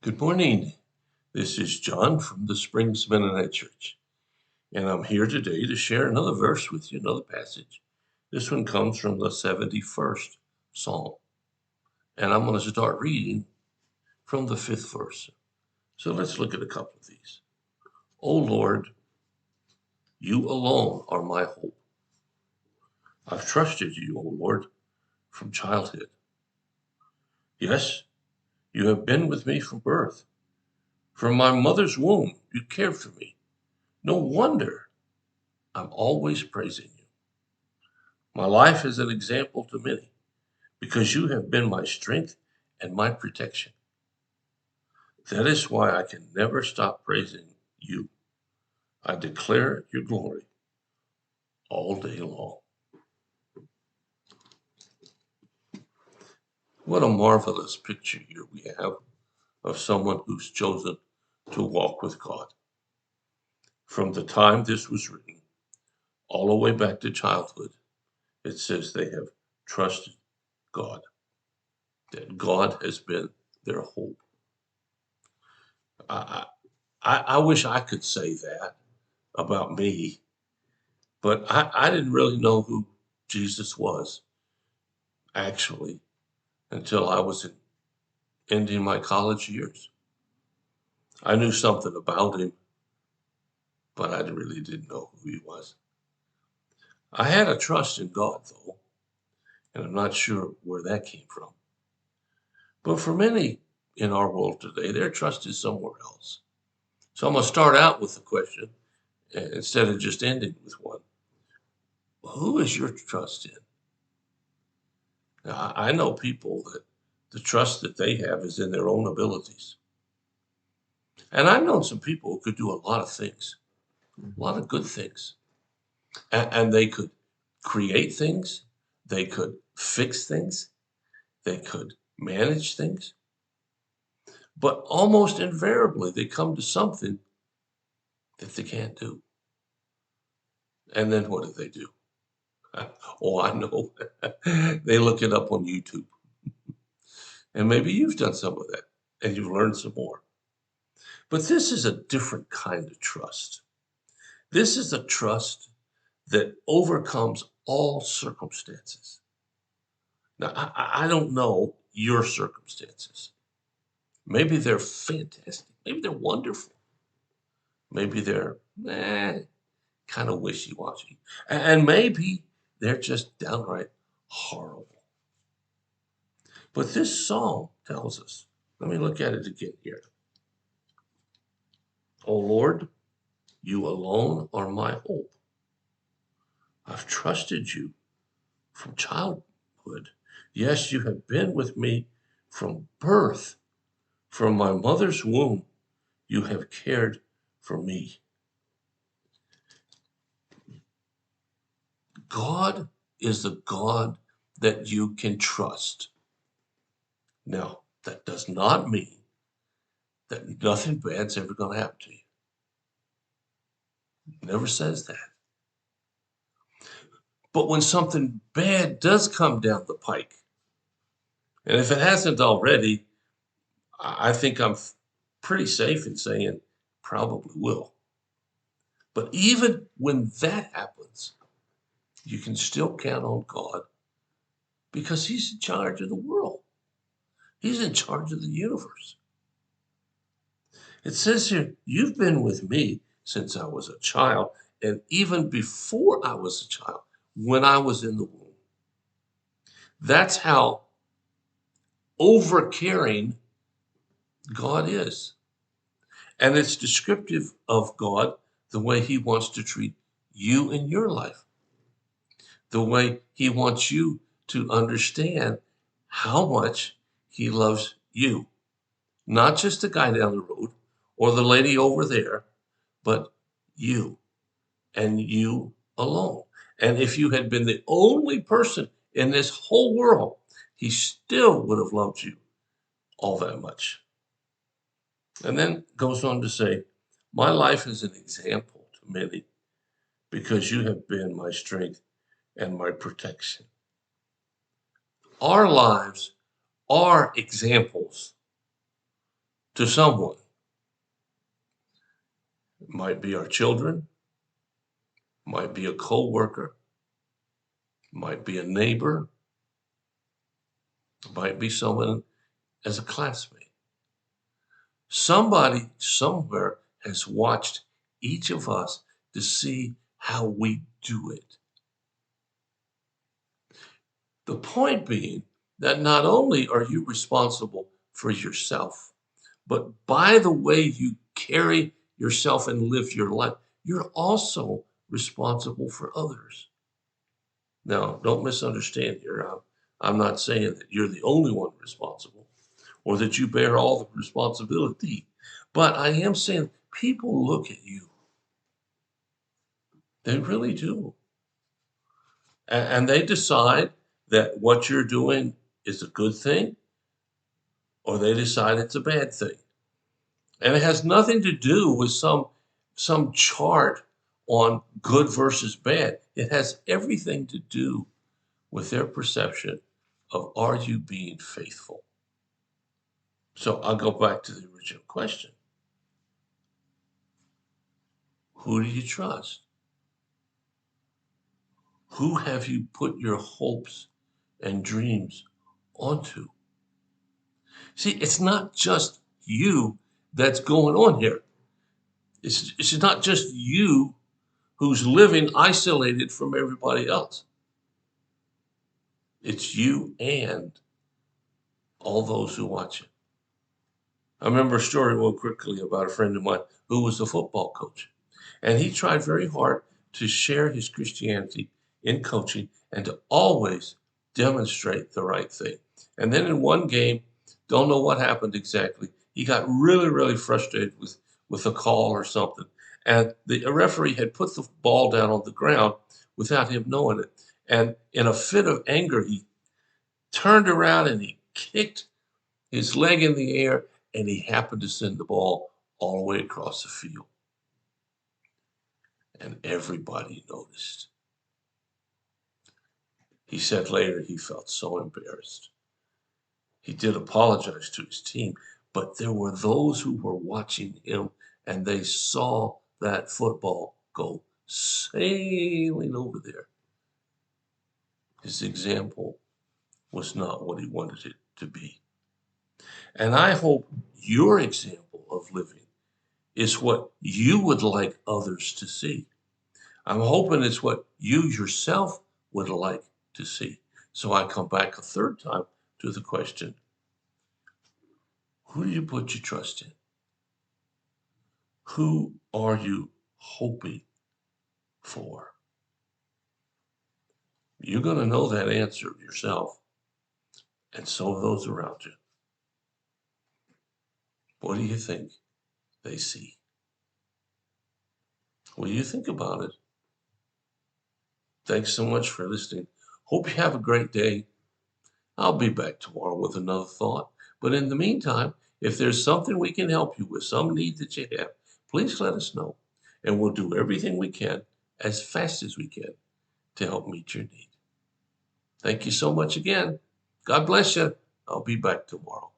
Good morning. This is John from the Springs Mennonite Church, and I'm here today to share another verse with you, another passage. This one comes from the 71st Psalm, and I'm going to start reading from the 5th verse. So let's look at a couple of these. O Lord, you alone are my hope. I've trusted you, O Lord, from childhood. Yes, you have been with me from birth. From my mother's womb, you cared for me. No wonder I'm always praising you. My life is an example to many because you have been my strength and my protection. That is why I can never stop praising you. I declare your glory all day long. What a marvelous picture here we have of someone who's chosen to walk with God. From the time this was written, all the way back to childhood, it says they have trusted God, that God has been their hope. I, I wish I could say that about me, but I didn't really know who Jesus was, actually, until I was ending my college years. I knew something about him, but I really didn't know who he was. I had a trust in God, though, and I'm not sure where that came from. But for many in our world today, their trust is somewhere else. So I'm going to start out with the question instead of just ending with one. Who is your trust in? Now, I know people that the trust that they have is in their own abilities. And I've known some people who could do a lot of things, a lot of good things. And they could create things, they could fix things, they could manage things. But almost invariably, they come to something that they can't do. And then what do? Oh, I know. They look it up on YouTube. And maybe you've done some of that and you've learned some more. But this is a different kind of trust. This is a trust that overcomes all circumstances. Now, I don't know your circumstances. Maybe they're fantastic. Maybe they're wonderful. Maybe they're kind of wishy-washy. And maybe they're just downright horrible. But this psalm tells us, let me look at it again here. O Lord, you alone are my hope. I've trusted you from childhood. Yes, you have been with me from birth. From my mother's womb, you have cared for me. God is the God that you can trust. Now, that does not mean that nothing bad's ever going to happen to you. It never says that. But when something bad does come down the pike, and if it hasn't already, I think I'm pretty safe in saying probably will. But even when that happens, you can still count on God because He's in charge of the world. He's in charge of the universe. It says here, you've been with me since I was a child, and even before I was a child, when I was in the womb. That's how overcaring God is. And it's descriptive of God, the way He wants to treat you in your life, the way He wants you to understand how much He loves you. Not just the guy down the road or the lady over there, but you and you alone. And if you had been the only person in this whole world, He still would have loved you all that much. And then goes on to say, my life is an example to many because you have been my strength and my protection. Our lives are examples to someone. It might be our children, might be a co-worker, might be a neighbor, might be someone as a classmate. Somebody somewhere has watched each of us to see how we do it. The point being that not only are you responsible for yourself, but by the way you carry yourself and live your life, you're also responsible for others. Now, don't misunderstand here. I'm not saying that you're the only one responsible or that you bear all the responsibility, but I am saying people look at you. They really do. And they decide that what you're doing is a good thing or they decide it's a bad thing. And it has nothing to do with some chart on good versus bad. It has everything to do with their perception of are you being faithful? So I'll go back to the original question. Who do you trust? Who have you put your hopes and dreams onto? See, it's not just you that's going on here. It's not just you who's living isolated from everybody else. It's you and all those who watch it. I remember a story real quickly about a friend of mine who was a football coach. And he tried very hard to share his Christianity in coaching and to always demonstrate the right thing. And then in one game, don't know what happened exactly. He got really, really frustrated with a call or something. And the referee had put the ball down on the ground without him knowing it. And in a fit of anger, he turned around and he kicked his leg in the air and he happened to send the ball all the way across the field. And everybody noticed. He said later he felt so embarrassed. He did apologize to his team, but there were those who were watching him and they saw that football go sailing over there. His example was not what he wanted it to be. And I hope your example of living is what you would like others to see. I'm hoping it's what you yourself would like to see. So I come back a third time to the question, who do you put your trust in? Who are you hoping for? You're going to know that answer yourself, and so are those around you. What do you think they see? What do you think about it? Thanks so much for listening. Hope you have a great day. I'll be back tomorrow with another thought. But in the meantime, if there's something we can help you with, some need that you have, please let us know. And we'll do everything we can as fast as we can to help meet your need. Thank you so much again. God bless you. I'll be back tomorrow.